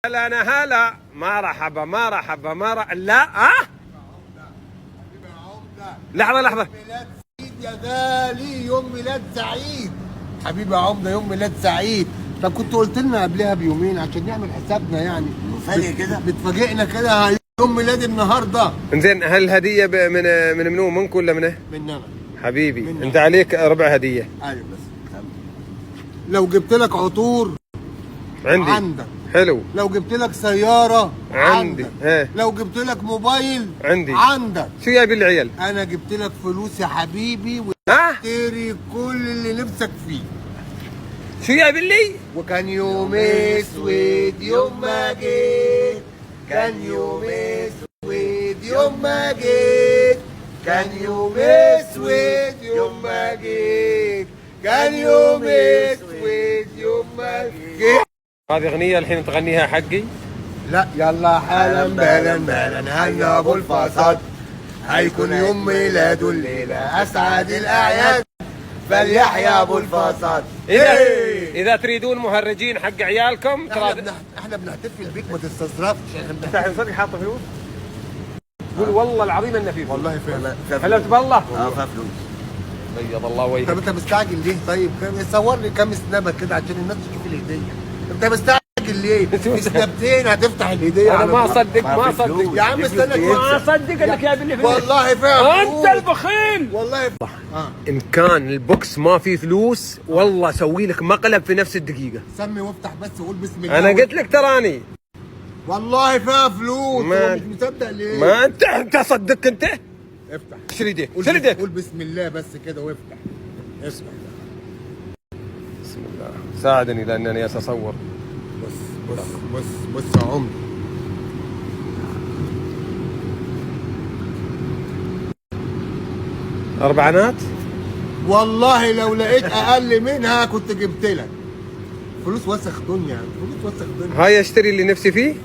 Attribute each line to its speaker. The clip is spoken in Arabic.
Speaker 1: هلا انا هلا مرحبا مرحبا مرحبا لا لحظة لحظة.
Speaker 2: ميلاد سعيد يا غالي، يوم ميلاد سعيد حبيبي يا عمده، يوم ميلاد سعيد. طب كنت قلت لنا قبلها بيومين عشان نعمل حسابنا، يعني
Speaker 3: مفاجئ كده
Speaker 2: بتفاجئنا كده. يوم ميلاد النهارده.
Speaker 1: انزين هل الهدية من منو منك ولا منه؟
Speaker 2: مننا
Speaker 1: حبيبي
Speaker 2: منك.
Speaker 1: انت عليك ربع هدية.
Speaker 2: ايوه بس لو جبت لك عطور
Speaker 1: عندي.
Speaker 2: عندك.
Speaker 1: حلو.
Speaker 2: لو جبت لك سيارة
Speaker 1: عندي.
Speaker 2: عندك.
Speaker 1: ايه.
Speaker 2: لو جبت لك موبايل
Speaker 1: عندي.
Speaker 2: عندك.
Speaker 1: شو جايب العيال؟
Speaker 2: انا جبت لك فلوس يا حبيبي
Speaker 1: ها؟
Speaker 2: وتشتري كل اللي نفسك فيه.
Speaker 1: شو جايب لي؟
Speaker 2: وكان يوم اسود يوم ما جيت، كان يوم اسود يوم ما جيت، كان يوم اسود يوم ما جيت، كان يوم اسود يوم ما جيت.
Speaker 1: هذه اغنية الحين تغنيها حقي؟
Speaker 2: لا يلا حالا بالا بالا هيا ابو الفساد، هيكون يوم ميلاده الليله اسعد الاعياد، فليحيى ابو الفساد.
Speaker 1: اذا تريدون مهرجين حق عيالكم
Speaker 2: احنا بنحتفل بيك، ما تستظرفش.
Speaker 1: انت صدق حاطه فلوس؟ قول والله العظيم انه في فلوس.
Speaker 2: والله فعلا.
Speaker 1: حلفت بالله؟
Speaker 3: فيها فلوس.
Speaker 1: بيض الله وجهك.
Speaker 2: طب انت مستعجل ليه؟ طيب صور لي كام سنابه كده عشان الناس تشوف الهديه. انت مستعجل ليه؟ في سنابتين هتفتح الهديه.
Speaker 1: انا
Speaker 2: على
Speaker 1: ما
Speaker 2: طول.
Speaker 1: اصدق ما
Speaker 3: في
Speaker 1: اصدق
Speaker 3: فلوس.
Speaker 2: يا عم استنى
Speaker 1: ما اصدق انك جايب لي فلوس.
Speaker 2: والله فعلا
Speaker 1: انت البخيل.
Speaker 2: والله
Speaker 1: ان كان البوكس ما فيه فلوس والله اسوي لك مقلب في نفس الدقيقه.
Speaker 2: سمي وافتح بس وقول بسم الله.
Speaker 1: انا قلت لك تراني
Speaker 2: والله فيها فلوس.
Speaker 1: ما-
Speaker 2: هو مش مصدق ليه؟
Speaker 1: ما انت صدقت انت.
Speaker 2: افتح.
Speaker 1: شيل يديك
Speaker 2: قول
Speaker 1: شيل يديك.
Speaker 2: قول بسم الله بس كده وافتح. افتح.
Speaker 1: بسم الله ساعدني لانني اتصور.
Speaker 2: بص يا عمر.
Speaker 1: اربعانات.
Speaker 2: والله لو لقيت اقل منها كنت جبت لك. فلوس وسخ دنيا، فلوس وسخ دنيا.
Speaker 1: هاي اشتري اللي نفسي فيه.